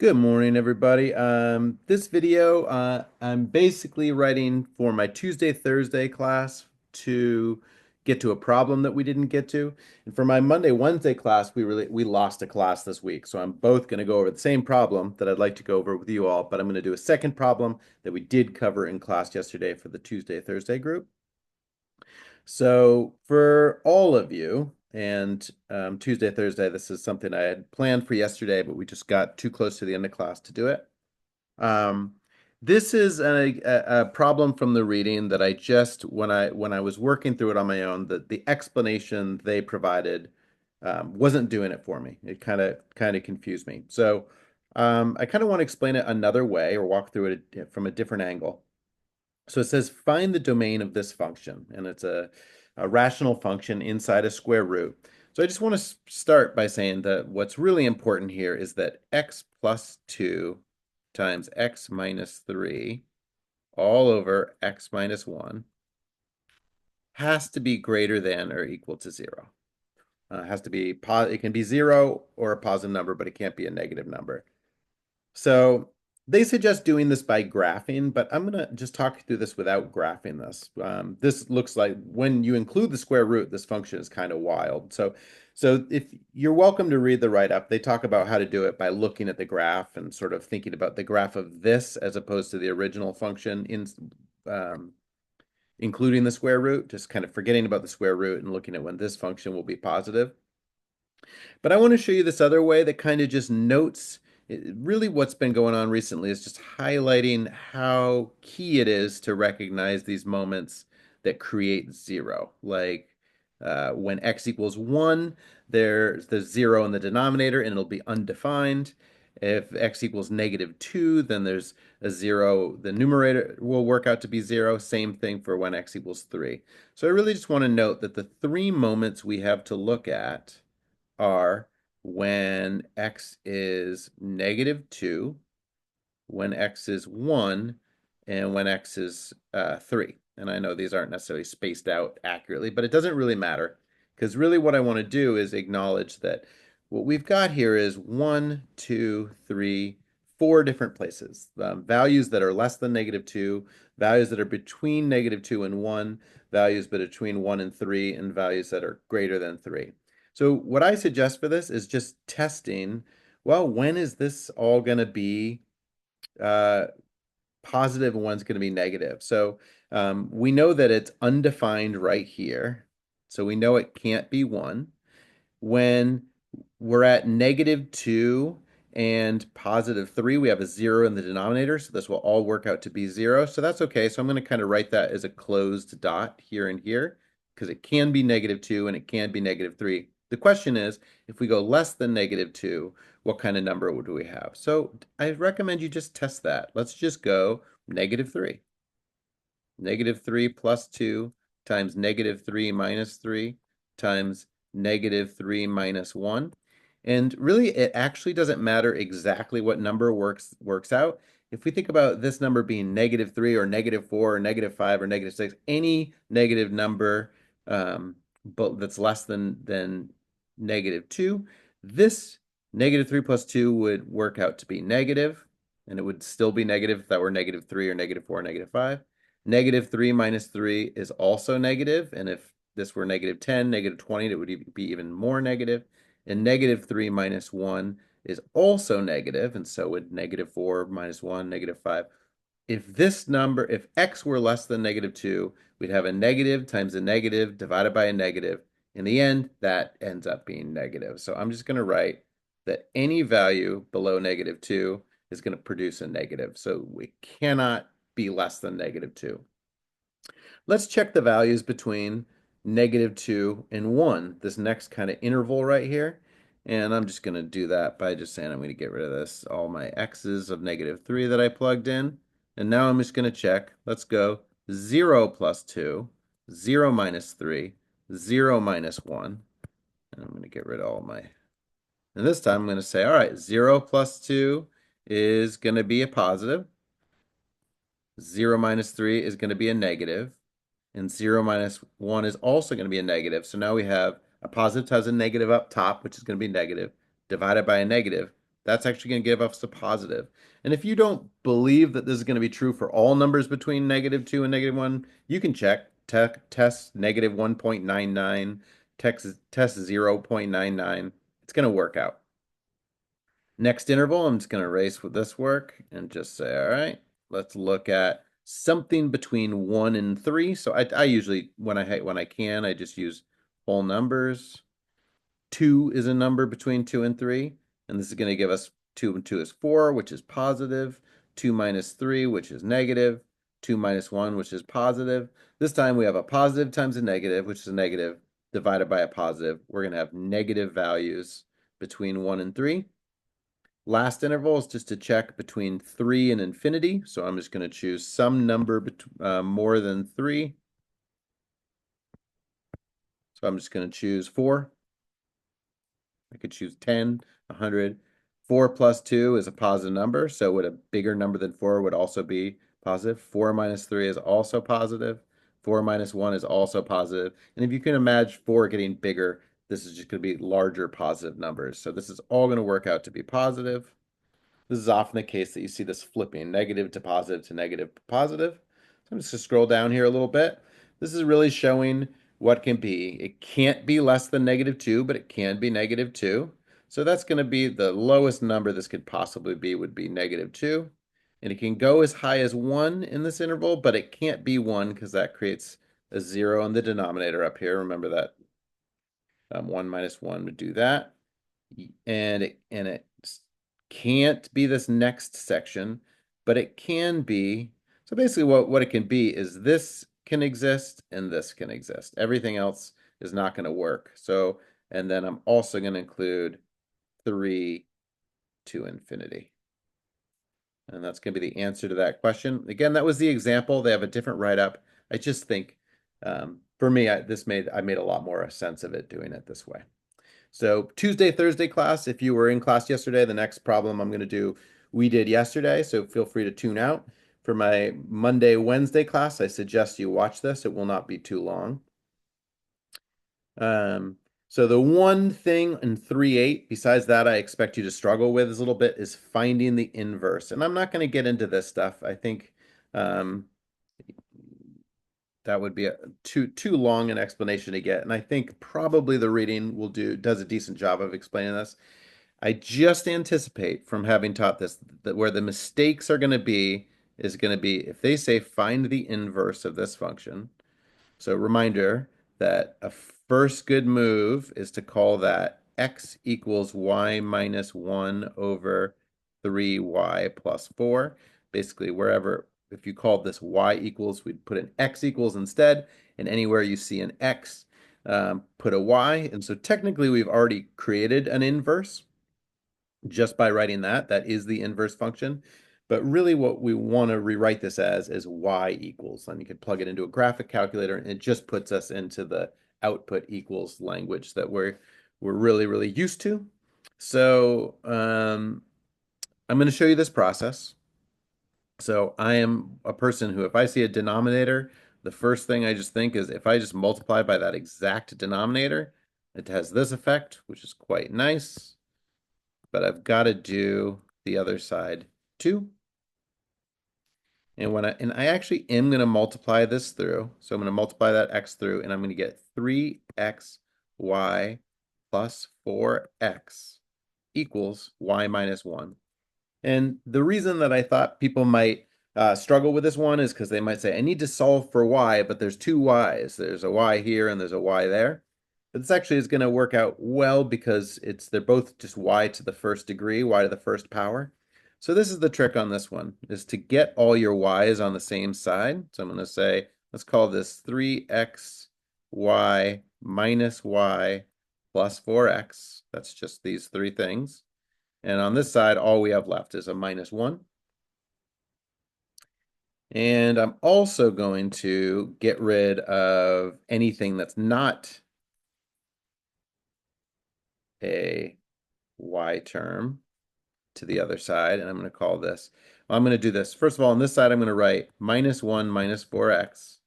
Good morning, everybody. This video, I'm basically writing for my Tuesday, Thursday class to get to a problem that we didn't get to. And for my Monday, Wednesday class, we lost a class this week. So I'm both going to go over the same problem that I'd like to go over with you all, but I'm going to do a second problem that we did cover in class yesterday for the Tuesday, Thursday group. So for all of you, and Tuesday, Thursday, this is something I had planned for yesterday, but we just got too close to the end of class to do it. Um, this is a problem from the reading that I just when I was working through it on my own, the explanation they provided wasn't doing it for me. It kind of confused me. So I kind of want to explain it another way or walk through it from a different angle. So it says find the domain of this function, and it's a rational function inside a square root. So I just want to start by saying that what's really important here is that x plus 2 times x minus 3 all over x minus 1 has to be greater than or equal to 0. It has to be, it can be 0 or a positive number, but it can't be a negative number. So they suggest doing this by graphing, but I'm going to just talk through this without graphing this. This looks like when you include the square root, this function is kind of wild. So if you're welcome to read the write-up, they talk about how to do it by looking at the graph and sort of thinking about the graph of this as opposed to the original function um, including the square root, just kind of forgetting about the square root and looking at when this function will be positive. But I want to show you this other way that kind of just notes really what's been going on recently is just highlighting how key it is to recognize these moments that create zero. Like when x equals 1, there's the 0 in the denominator and it'll be undefined. If x equals -2, then there's a 0. The numerator will work out to be 0. Same thing for when x equals 3. So I really just want to note that the three moments we have to look at are when x is -2, when x is 1, and when x is 3. And I know these aren't necessarily spaced out accurately, but it doesn't really matter because really what I want to do is acknowledge that what we've got here is 1, 2, 3, 4 different places. Values that are less than -2, values that are between -2 and 1, values between 1 and 3, and values that are greater than 3. So what I suggest for this is just testing, well, when is this all going to be uh, positive and when's going to be negative? So we know that it's undefined right here. So we know it can't be 1. When we're at -2 and +3, we have a 0 in the denominator. So this will all work out to be 0. So that's okay. So I'm going to kind of write that as a closed dot here and here because it can be -2 and it can be -3. The question is, if we go less than -2, what kind of number do we have? So I recommend you just test that. Let's just go -3. -3 plus 2 times -3 minus 3 times -3 minus 1. And really, it actually doesn't matter exactly what number works out. If we think about this number being -3 or -4 or -5 or -6, any negative number but that's less than -2, this -3 plus 2 would work out to be negative, and it would still be negative if that were -3 or -4 or -5. -3 minus 3 is also negative, and if this were -10, -20, it would be even more negative. And -3 minus 1 is also negative, and so would -4 minus 1, -5. If x were less than -2, we'd have a negative times a negative divided by a negative. In the end, that ends up being negative. So I'm just going to write that any value below -2 is going to produce a negative. So we cannot be less than -2. Let's check the values between -2 and 1, this next kind of interval right here. And I'm just going to do that by just saying I'm going to get rid of this, all my x's of -3 that I plugged in. And now I'm just going to check. Let's go 0 plus 2, 0 minus 3, 0 minus 1. And I'm going to get rid of all my... And this time I'm going to say, all right, 0 plus 2 is going to be a positive. 0 minus 3 is going to be a negative. And 0 minus 1 is also going to be a negative. So now we have a positive times a negative up top, which is going to be negative, divided by a negative, That's actually going to give us a positive. And if you don't believe that this is going to be true for all numbers between -2 and -1, you can check test -1.99, test 0.99. It's going to work out. Next interval, I'm just going to erase with this work and just say, all right, let's look at something between 1 and 3. So I usually, when I can, I just use whole numbers. 2 is a number between 2 and 3, and this is going to give us 2 and 2 is 4, which is positive, 2 minus 3, which is negative, 2 minus 1, which is positive. This time we have a positive times a negative, which is a negative, divided by a positive. We're going to have negative values between 1 and 3. Last interval is just to check between 3 and infinity. So I'm just going to choose some number more than 3. So I'm just going to choose 4. I could choose 10, 100. 4 plus 2 is a positive number. So would a bigger number than 4 would also be positive. 4 minus 3 is also positive. 4 minus 1 is also positive. And if you can imagine 4 getting bigger, this is just going to be larger positive numbers. So this is all going to work out to be positive. This is often the case that you see this flipping negative to positive to negative to positive. So I'm just going to scroll down here a little bit. This is really showing what can be. It can't be less than -2, but it can be -2. So that's going to be the lowest number this could possibly be would be -2. And it can go as high as 1 in this interval, but it can't be 1 because that creates a 0 in the denominator up here. Remember that 1 minus 1 would do that. And it can't be this next section, but it can be. So basically what it can be is this can exist and this can exist. Everything else is not going to work. So, and then I'm also going to include 3 to infinity. And that's going to be the answer to that question. Again, that was the example. They have a different write-up. I just think, for me, I made a lot more sense of it doing it this way. So Tuesday, Thursday class, if you were in class yesterday, the next problem I'm going to do, we did yesterday, so feel free to tune out. For my Monday, Wednesday class, I suggest you watch this. It will not be too long. So the one thing in 3-8, besides that, I expect you to struggle with a little bit is finding the inverse. And I'm not going to get into this stuff. I think that would be too long an explanation to get. And I think probably the reading does a decent job of explaining this. I just anticipate from having taught this that where the mistakes are going to be is going to be if they say find the inverse of this function. So reminder that a first good move is to call that x equals y minus 1 over 3y plus 4. Basically, wherever, if you called this y equals, we'd put an x equals instead, and anywhere you see an x, put a y. And so technically, we've already created an inverse just by writing that. That is the inverse function. But really what we want to rewrite this as is y equals. And you could plug it into a graphic calculator, and it just puts us into the output equals language that we're really, really used to. So I'm going to show you this process. So I am a person who, if I see a denominator, the first thing I just think is if I just multiply by that exact denominator, it has this effect, which is quite nice. But I've got to do the other side too. And I actually am going to multiply this through. So I'm going to multiply that x through, and I'm going to get 3xy plus 4x equals y minus 1. And the reason that I thought people might struggle with this one is because they might say, I need to solve for y, but there's two y's. There's a y here and there's a y there. But this actually is going to work out well because they're both just y to the first degree, y to the first power. So this is the trick on this one, is to get all your y's on the same side. So I'm going to say, let's call this 3xy minus y plus 4x. That's just these three things. And on this side, all we have left is a minus 1. And I'm also going to get rid of anything that's not a y term to the other side. And I'm going to call this, well, I'm going to do this. First of all, on this side, I'm going to write minus 1 minus 4x.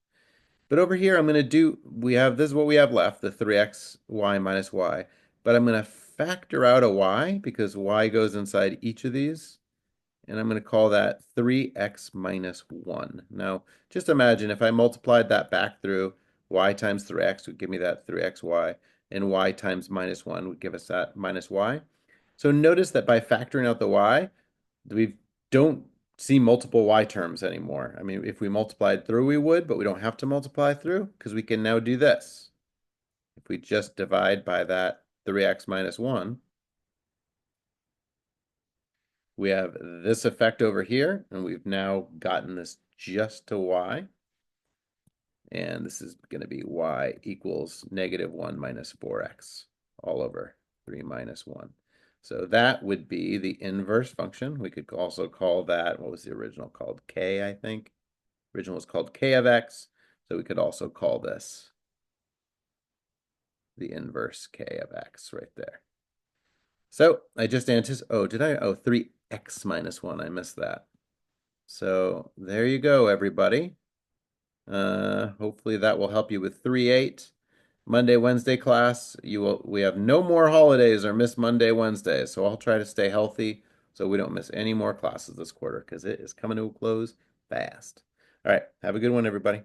But over here, we have, this is what we have left, the 3xy minus y. But I'm going to factor out a y because y goes inside each of these. And I'm going to call that 3x minus 1. Now, just imagine if I multiplied that back through, y times 3x would give me that 3xy, and y times minus 1 would give us that minus y. So notice that by factoring out the y, we don't see multiple y terms anymore. I mean, if we multiplied through, we would, but we don't have to multiply through because we can now do this. If we just divide by that 3x minus 1, we have this effect over here, and we've now gotten this just to y. And this is going to be y equals negative 1 minus 4x all over 3 minus 1. So that would be the inverse function. We could also call that, what was the original called? K, I think. Original was called k of x. So we could also call this the inverse k of x right there. So I just anticipated, oh, did I? Oh, 3x minus 1. I missed that. So there you go, everybody. Hopefully that will help you with 3-8. Monday, Wednesday class. We have no more holidays or miss Monday, Wednesday. So I'll try to stay healthy so we don't miss any more classes this quarter because it is coming to a close fast. All right. Have a good one, everybody.